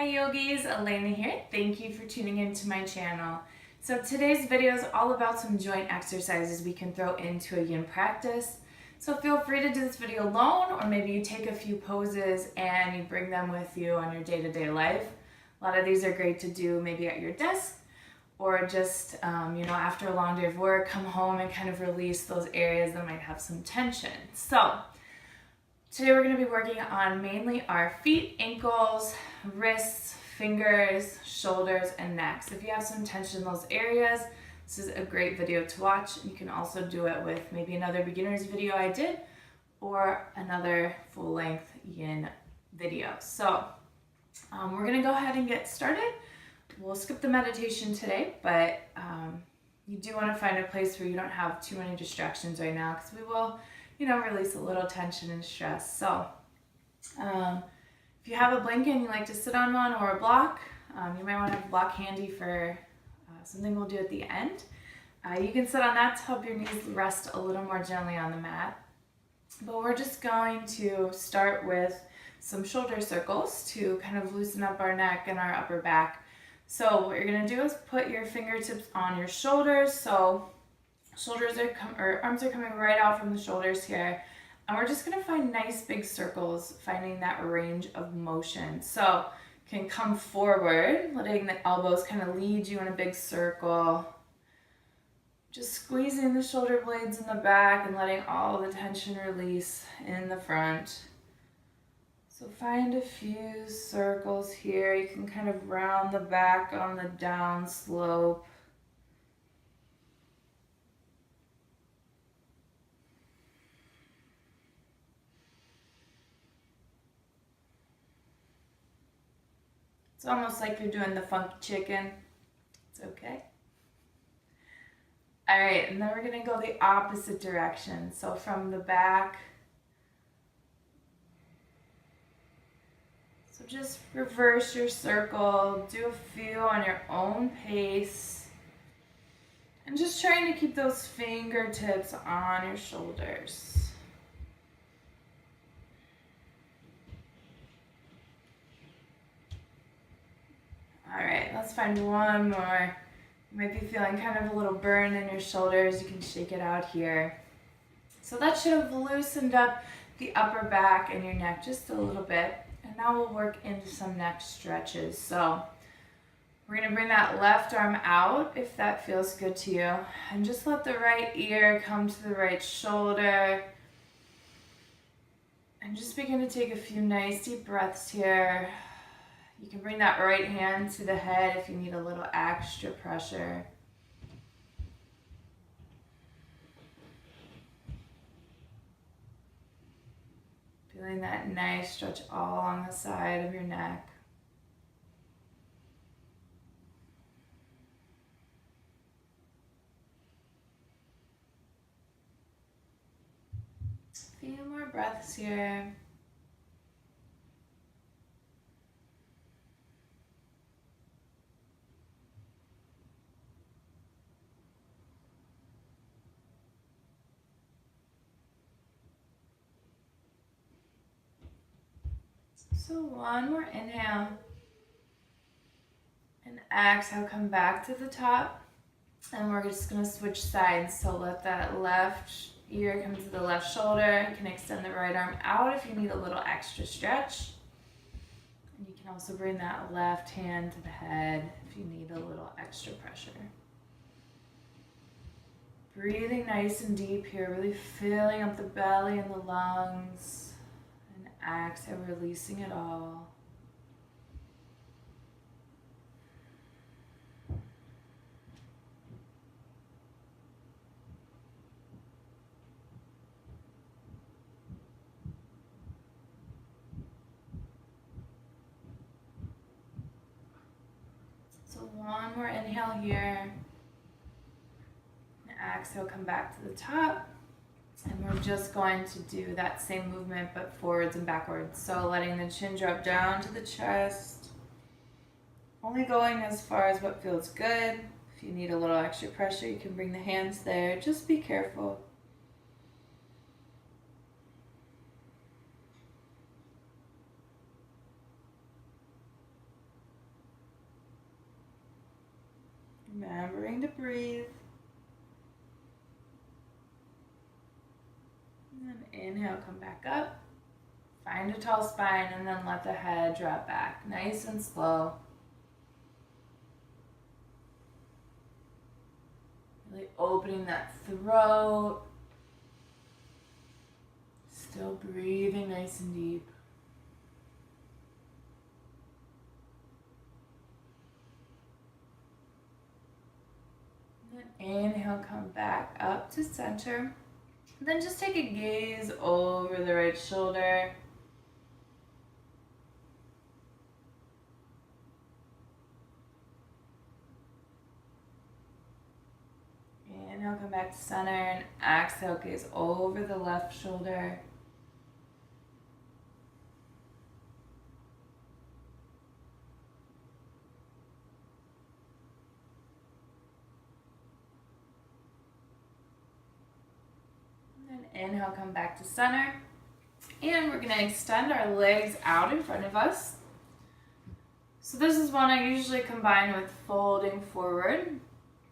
Hey yogis, Alana here. Thank you for tuning into my channel. So today's video is all about some joint exercises we can throw into a yin practice. So feel free to do this video alone, or maybe you take a few poses and you bring them with you on your day-to-day life. A lot of these are great to do maybe at your desk, or just after a long day of work, come home and kind of release those areas that might have some tension. So today we're going to be working on mainly our feet, ankles, wrists, fingers, shoulders, and neck. So if you have some tension in those areas, this is a great video to watch. You can also do it with maybe another beginner's video I did, or another full-length yin video. So we're going to go ahead and get started. We'll skip the meditation today, but you do want to find a place where you don't have too many distractions right now, because we will release a little tension and stress. So if you have a blanket and you like to sit on one, or a block, you might want to have a block handy for something we'll do at the end. You can sit on that to help your knees rest a little more gently on the mat. But we're just going to start with some shoulder circles to kind of loosen up our neck and our upper back. So what you're going to do is put your fingertips on your shoulders. So arms are coming right out from the shoulders here. And we're just gonna find nice big circles, finding that range of motion. So you can come forward, letting the elbows kind of lead you in a big circle. Just squeezing the shoulder blades in the back and letting all the tension release in the front. So find a few circles here. You can kind of round the back on the down slope. It's almost like you're doing the funky chicken. It's okay. All right, and then we're gonna go the opposite direction. So from the back. So just reverse your circle, do a few on your own pace. And just trying to keep those fingertips on your shoulders. All right, let's find one more. You might be feeling kind of a little burn in your shoulders. You can shake it out here. So that should have loosened up the upper back and your neck just a little bit. And now we'll work into some neck stretches. So we're gonna bring that left arm out if that feels good to you. And just let the right ear come to the right shoulder. And just begin to take a few nice deep breaths here. You can bring that right hand to the head if you need a little extra pressure. Feeling that nice stretch all along the side of your neck. A few more breaths here. So one more inhale, and exhale, come back to the top, and we're just going to switch sides. So let that left ear come to the left shoulder. You can extend the right arm out if you need a little extra stretch. And you can also bring that left hand to the head if you need a little extra pressure. Breathing nice and deep here, really filling up the belly and the lungs. Exhale, releasing it all. So one more inhale here. And exhale, come back to the top. And we're just going to do that same movement, but forwards and backwards. So letting the chin drop down to the chest. Only going as far as what feels good. If you need a little extra pressure, you can bring the hands there. Just be careful. breathe. And then inhale, come back up. Find a tall spine and then let the head drop back. Nice and slow. Really opening that throat. Still breathing nice and deep. And then inhale, come back up to center. Then just take a gaze over the right shoulder. Inhale, come back to center, and exhale, gaze over the left shoulder. And then inhale, come back to center. And we're going to extend our legs out in front of us. So this is one I usually combine with folding forward.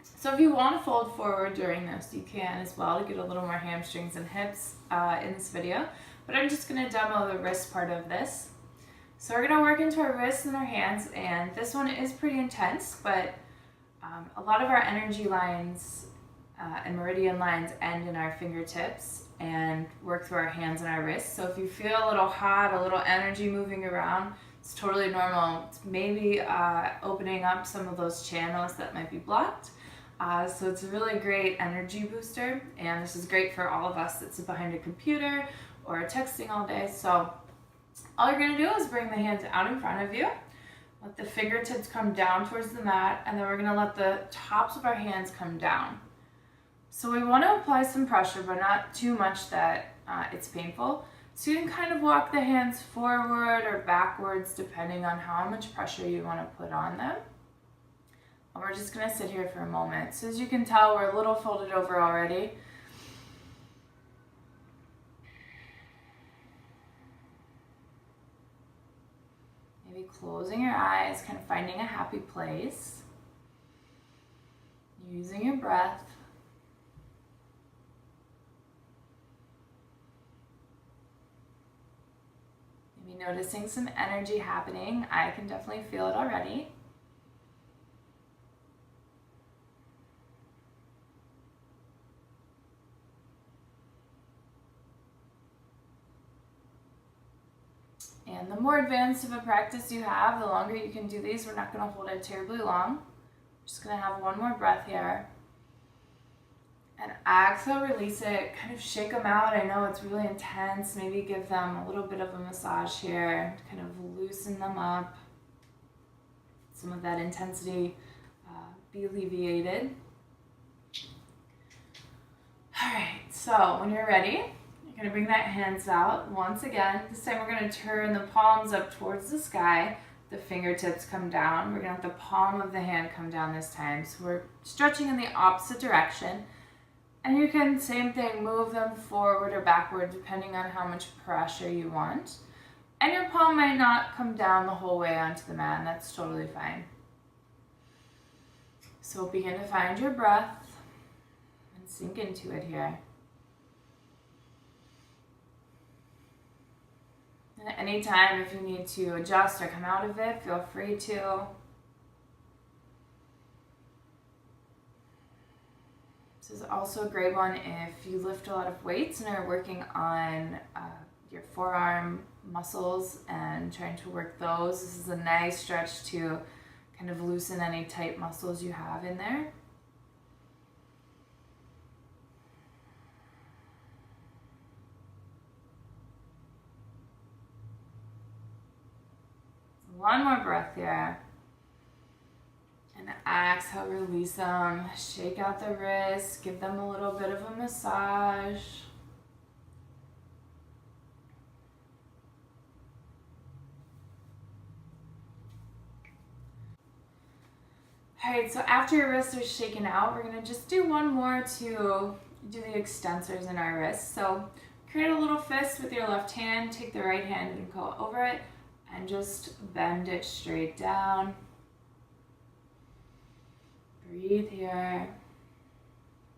So if you want to fold forward during this, you can as well to get a little more hamstrings and hips in this video. But I'm just going to demo the wrist part of this. So we're going to work into our wrists and our hands, and this one is pretty intense, but a lot of our energy lines and meridian lines end in our fingertips and work through our hands and our wrists. So if you feel a little hot, a little energy moving around, it's totally normal. It's maybe opening up some of those channels that might be blocked. So it's a really great energy booster, and this is great for all of us that sit behind a computer or texting all day. So all you're going to do is bring the hands out in front of you. Let the fingertips come down towards the mat, and then we're going to let the tops of our hands come down. So we want to apply some pressure, but not too much that it's painful. So you can kind of walk the hands forward or backwards depending on how much pressure you want to put on them. And we're just going to sit here for a moment. So as you can tell, we're a little folded over already. Maybe closing your eyes, kind of finding a happy place. Using your breath. Maybe noticing some energy happening. I can definitely feel it already. And the more advanced of a practice you have, the longer you can do these. We're not going to hold it terribly long. Just going to have one more breath here. And exhale, release it. Kind of shake them out. I know it's really intense. Maybe give them a little bit of a massage here. Kind of loosen them up. Some of that intensity be alleviated. All right, so when you're ready, you're going to bring that hands out once again. This time we're going to turn the palms up towards the sky. The fingertips come down. We're going to let the palm of the hand come down this time. So we're stretching in the opposite direction. And you can, same thing, move them forward or backward depending on how much pressure you want. And your palm might not come down the whole way onto the mat, and that's totally fine. So begin to find your breath and sink into it here. And at any time, if you need to adjust or come out of it, feel free to. This is also a great one if you lift a lot of weights and are working on your forearm muscles and trying to work those. This is a nice stretch to kind of loosen any tight muscles you have in there. One more breath here. And exhale, release them. Shake out the wrists. Give them a little bit of a massage. Alright, so after your wrists are shaken out, we're going to just do one more to do the extensors in our wrists. So create a little fist with your left hand. Take the right hand and go over it. And just bend it straight down. Breathe here.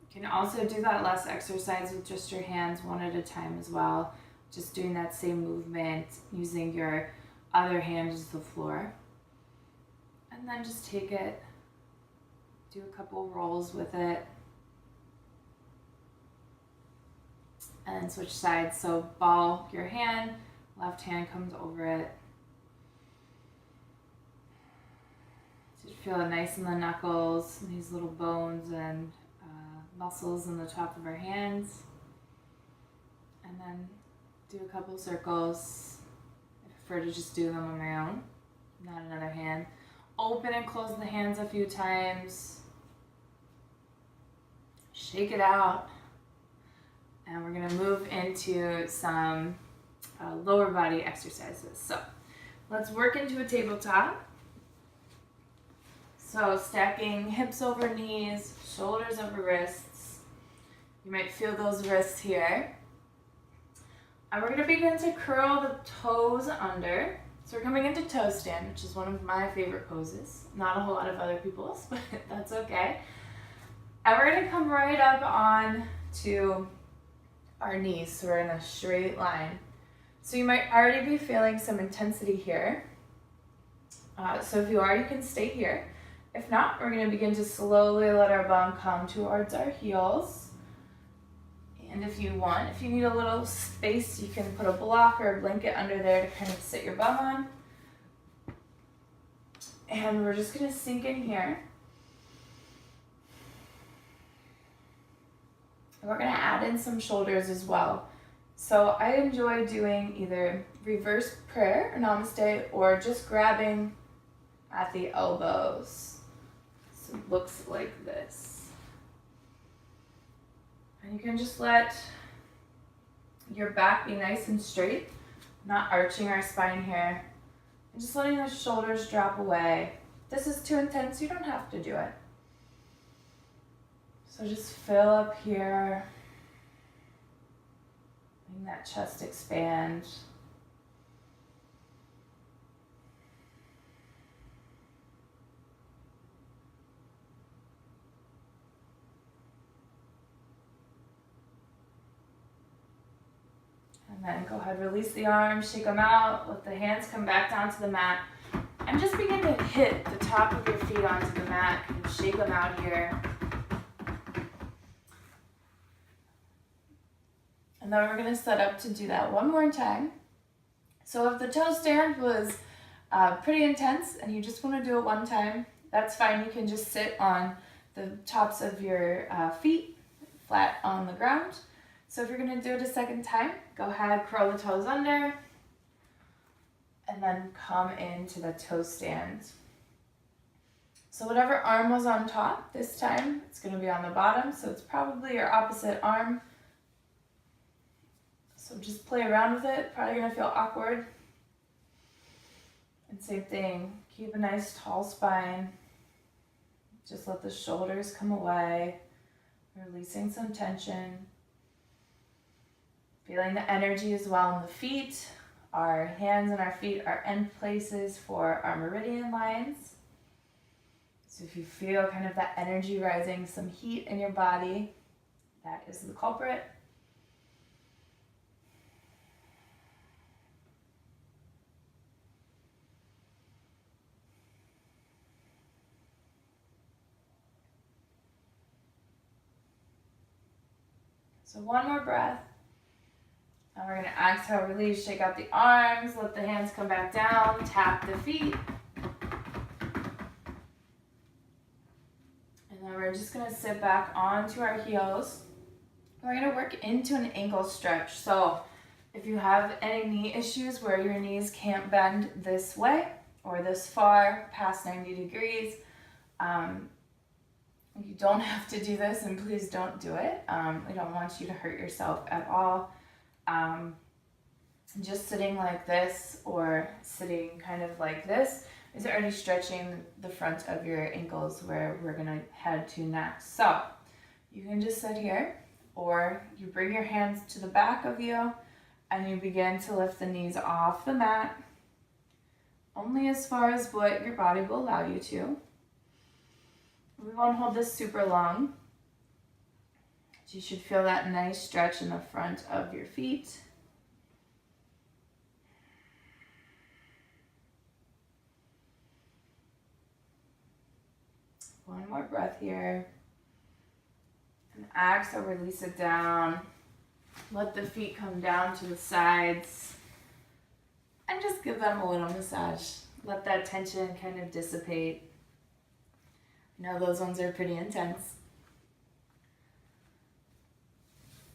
You can also do that last exercise with just your hands one at a time as well. Just doing that same movement, using your other hand as the floor. And then just take it, do a couple rolls with it. And then switch sides. So ball your hand, left hand comes over it. Just feel it nice in the knuckles, and these little bones and muscles in the top of our hands. And then do a couple circles. I prefer to just do them on my own, not another hand. Open and close the hands a few times. Shake it out. And we're going to move into some lower body exercises. So let's work into a tabletop. So stacking hips over knees, shoulders over wrists. You might feel those wrists here. And we're going to begin to curl the toes under. So we're coming into toe stand, which is one of my favorite poses. Not a whole lot of other people's, but that's okay. And we're going to come right up on to our knees, so we're in a straight line. So you might already be feeling some intensity here. So if you are, you can stay here. If not, we're going to begin to slowly let our bum come towards our heels. And if you want, if you need a little space, you can put a block or a blanket under there to kind of sit your bum on. And we're just going to sink in here. And we're going to add in some shoulders as well. So I enjoy doing either reverse prayer or namaste, or just grabbing at the elbows. So it looks like this. And you can just let your back be nice and straight, not arching our spine here. And just letting the shoulders drop away. If this is too intense, you don't have to do it. So just fill up here. Letting that chest expand. And then go ahead, release the arms, shake them out, let the hands come back down to the mat. And just begin to hit the top of your feet onto the mat and shake them out here. And then we're going to set up to do that one more time. So if the toe stand was pretty intense and you just want to do it one time, that's fine. You can just sit on the tops of your feet, flat on the ground. So if you're going to do it a second time, go ahead, curl the toes under, and then come into the toe stand. So whatever arm was on top, this time it's going to be on the bottom, so it's probably your opposite arm. So just play around with it, probably going to feel awkward. And same thing, keep a nice tall spine. Just let the shoulders come away, releasing some tension. Feeling the energy as well in the feet. Our hands and our feet are end places for our meridian lines. So if you feel kind of that energy rising, some heat in your body, that is the culprit. So one more breath. And we're going to exhale, release, shake out the arms, let the hands come back down, tap the feet. And then we're just going to sit back onto our heels. We're going to work into an ankle stretch. So if you have any knee issues where your knees can't bend this way or this far past 90 degrees, you don't have to do this, and please don't do it. We don't want you to hurt yourself at all. Just sitting like this or sitting kind of like this is already stretching the front of your ankles, where we're going to head to next. So you can just sit here, or you bring your hands to the back of you and you begin to lift the knees off the mat, only as far as what your body will allow you to. We won't hold this super long. You should feel that nice stretch in the front of your feet. One more breath here. And exhale, release it down. Let the feet come down to the sides. And just give them a little massage. Let that tension kind of dissipate. I know those ones are pretty intense.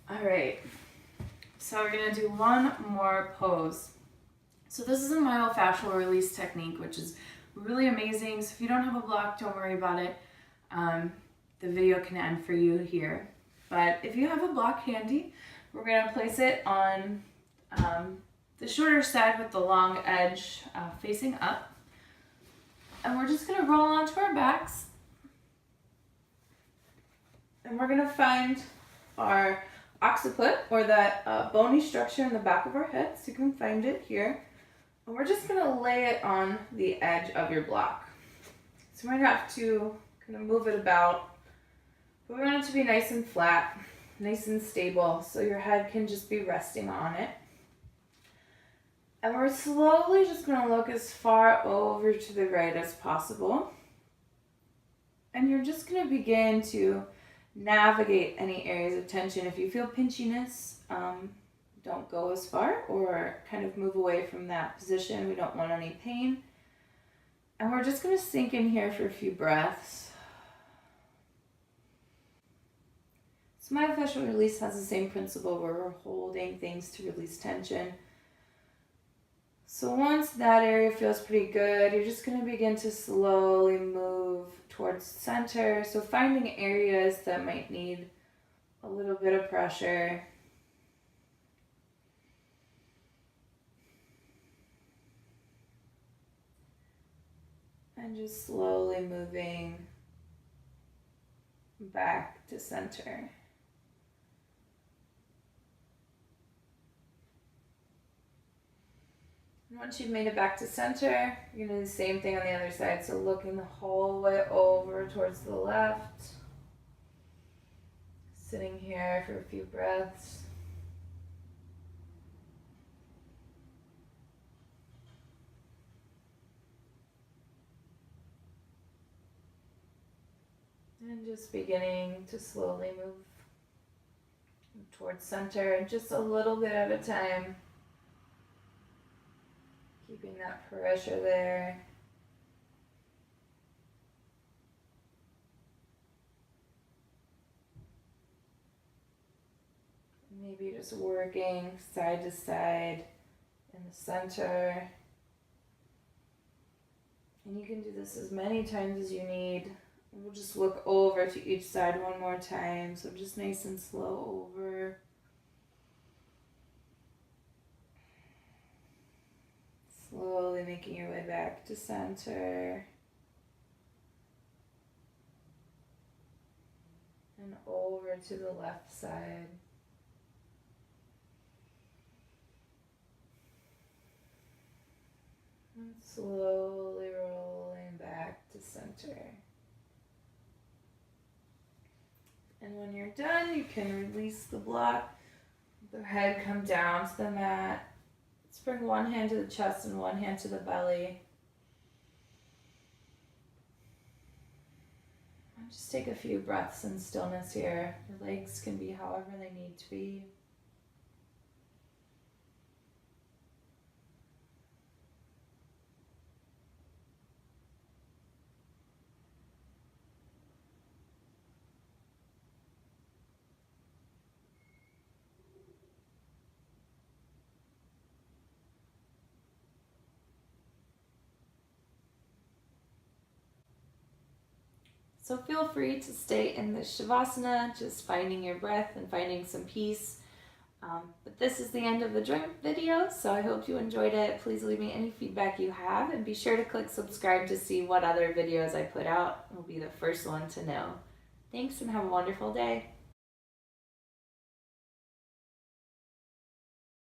All right, so we're gonna do one more pose. So this is a myofascial release technique, which is really amazing. So if you don't have a block, don't worry about it. The video can end for you here. But if you have a block handy, we're gonna place it on the shorter side with the long edge facing up. And we're just gonna roll onto our backs. And we're gonna find our occiput, or that bony structure in the back of our head, so you can find it here. And we're just gonna lay it on the edge of your block. So we're gonna have to kind of move it about, but we want it to be nice and flat, nice and stable, so your head can just be resting on it. And we're slowly just gonna look as far over to the right as possible. And you're just gonna begin to navigate any areas of tension. If you feel pinchiness, don't go as far, or kind of move away from that position. We don't want any pain. And we're just going to sink in here for a few breaths. So myofascial release has the same principle where we're holding things to release tension. So once that area feels pretty good, you're just going to begin to slowly move towards center. So finding areas that might need a little bit of pressure. And just slowly moving back to center. Once you've made it back to center, you're going to do the same thing on the other side. So looking the whole way over towards the left. Sitting here for a few breaths. And just beginning to slowly move towards center, just a little bit at a time. Keeping that pressure there. Maybe just working side to side in the center. And you can do this as many times as you need. We'll just look over to each side one more time. So just nice and slow over. Slowly making your way back to center. And over to the left side. And slowly rolling back to center. And when you're done, you can release the block. The head come down to the mat. Let's bring one hand to the chest and one hand to the belly. And just take a few breaths in stillness here. Your legs can be however they need to be. So feel free to stay in this Shavasana, just finding your breath and finding some peace. But this is the end of the joint video, so I hope you enjoyed it. Please leave me any feedback you have, and be sure to click subscribe to see what other videos I put out. You'll be the first one to know. Thanks, and have a wonderful day.